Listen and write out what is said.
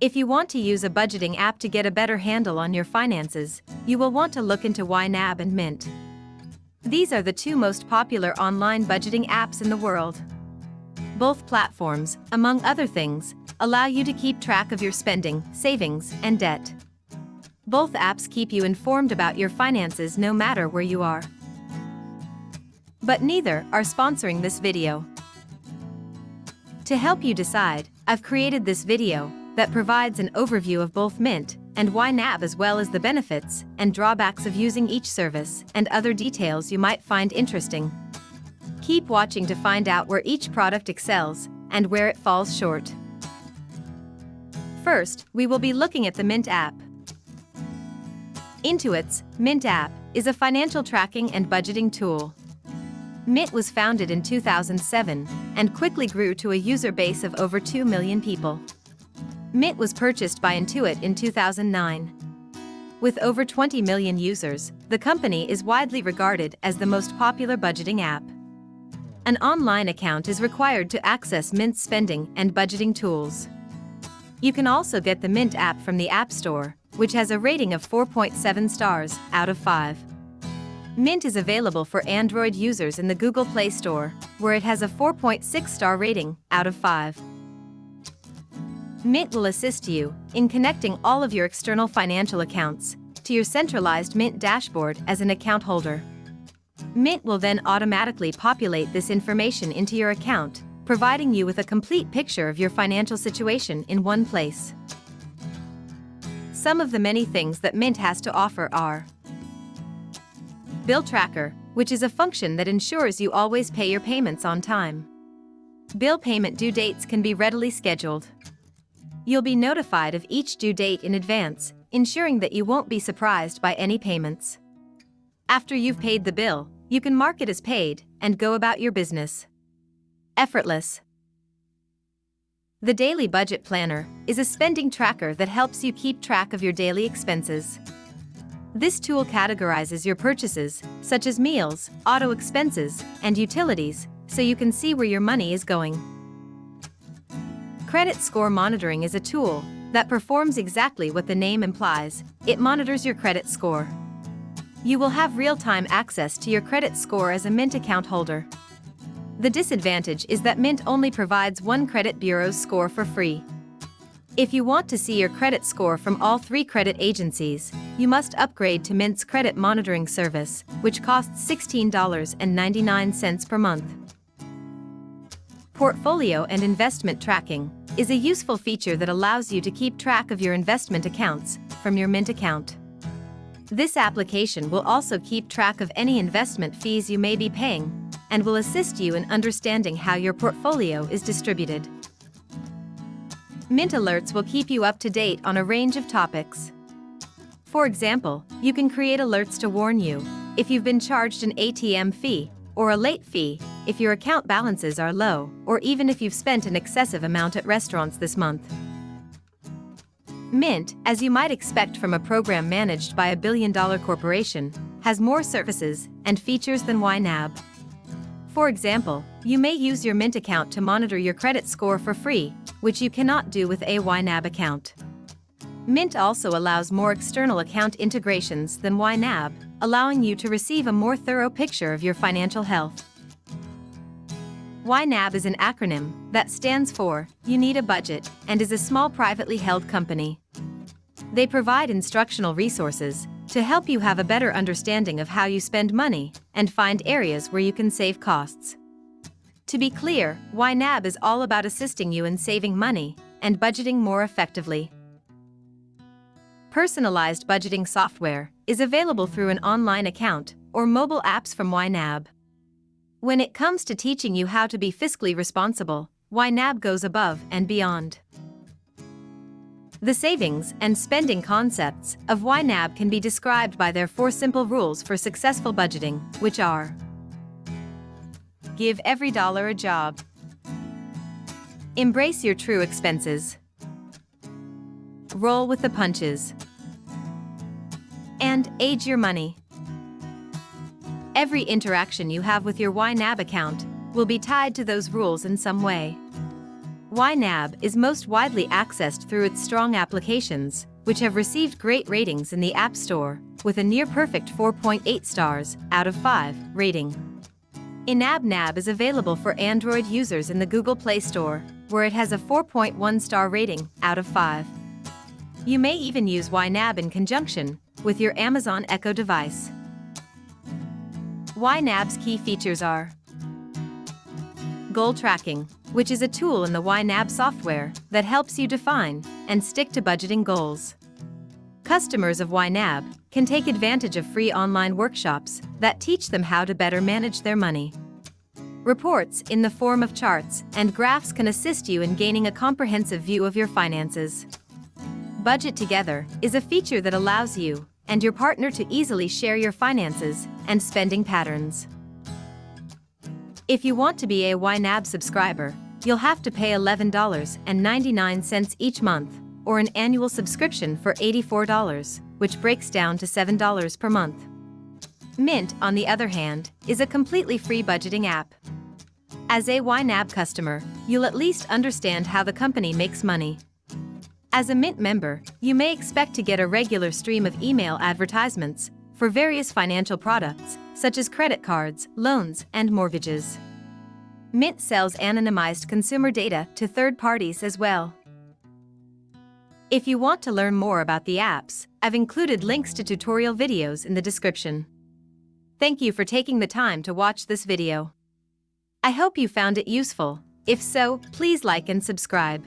If you want to use a budgeting app to get a better handle on your finances, you will want to look into YNAB and Mint. These are the two most popular online budgeting apps in the world. Both platforms, among other things, allow you to keep track of your spending, savings, and debt. Both apps keep you informed about your finances no matter where you are. But neither are sponsoring this video. To help you decide, I've created this video that provides an overview of both Mint and YNAB as well as the benefits and drawbacks of using each service and other details you might find interesting. Keep watching to find out where each product excels and where it falls short. First, we will be looking at the Mint app. Intuit's Mint app is a financial tracking and budgeting tool. Mint was founded in 2007 and quickly grew to a user base of over 2 million people. Mint was purchased by Intuit in 2009. With over 20 million users, the company is widely regarded as the most popular budgeting app. An online account is required to access Mint's spending and budgeting tools. You can also get the Mint app from the App Store, which has a rating of 4.7 stars out of 5. Mint is available for Android users in the Google Play Store, where it has a 4.6 star rating out of 5. Mint will assist you in connecting all of your external financial accounts to your centralized Mint dashboard as an account holder. Mint will then automatically populate this information into your account, providing you with a complete picture of your financial situation in one place. Some of the many things that Mint has to offer are Bill Tracker, which is a function that ensures you always pay your payments on time. Bill payment due dates can be readily scheduled. You'll be notified of each due date in advance, ensuring that you won't be surprised by any payments. After you've paid the bill, you can mark it as paid and go about your business. Effortless. The Daily Budget Planner is a spending tracker that helps you keep track of your daily expenses. This tool categorizes your purchases, such as meals, auto expenses, and utilities, so you can see where your money is going. Credit score monitoring is a tool that performs exactly what the name implies. It monitors your credit score. You will have real-time access to your credit score as a Mint account holder. The disadvantage is that Mint only provides one credit bureau's score for free. If you want to see your credit score from all 3 credit agencies, you must upgrade to Mint's credit monitoring service, which costs $16.99 per month. Portfolio and investment tracking is a useful feature that allows you to keep track of your investment accounts from your Mint account. This application will also keep track of any investment fees you may be paying and will assist you in understanding how your portfolio is distributed. Mint alerts will keep you up to date on a range of topics. For example, you can create alerts to warn you if you've been charged an ATM fee or a late fee, if your account balances are low, or even if you've spent an excessive amount at restaurants this month. Mint, as you might expect from a program managed by a billion-dollar corporation, has more services and features than YNAB. For example, you may use your Mint account to monitor your credit score for free, which you cannot do with a YNAB account. Mint also allows more external account integrations than YNAB, allowing you to receive a more thorough picture of your financial health. YNAB is an acronym that stands for You Need a Budget and is a small privately held company. They provide instructional resources to help you have a better understanding of how you spend money and find areas where you can save costs. To be clear, YNAB is all about assisting you in saving money and budgeting more effectively. Personalized budgeting software is available through an online account or mobile apps from YNAB. When it comes to teaching you how to be fiscally responsible, YNAB goes above and beyond. The savings and spending concepts of YNAB can be described by their 4 simple rules for successful budgeting, which are: Give every dollar a job. Embrace your true expenses. Roll with the punches. And age your money. Every interaction you have with your YNAB account will be tied to those rules in some way. YNAB is most widely accessed through its strong applications, which have received great ratings in the App Store, with a near-perfect 4.8 stars out of 5 rating. YNAB is available for Android users in the Google Play Store, where it has a 4.1 star rating out of 5. You may even use YNAB in conjunction with your Amazon Echo device. YNAB's key features are goal tracking, which is a tool in the YNAB software that helps you define and stick to budgeting goals. Customers of YNAB can take advantage of free online workshops that teach them how to better manage their money. Reports in the form of charts and graphs can assist you in gaining a comprehensive view of your finances. Budget Together is a feature that allows you and your partner to easily share your finances and spending patterns. If you want to be a YNAB subscriber, you'll have to pay $11.99 each month, or an annual subscription for $84, which breaks down to $7 per month. Mint, on the other hand, is a completely free budgeting app. As a YNAB customer, you'll at least understand how the company makes money. As a Mint member, you may expect to get a regular stream of email advertisements for various financial products, such as credit cards, loans, and mortgages. Mint sells anonymized consumer data to third parties as well. If you want to learn more about the apps, I've included links to tutorial videos in the description. Thank you for taking the time to watch this video. I hope you found it useful. If so, please like and subscribe.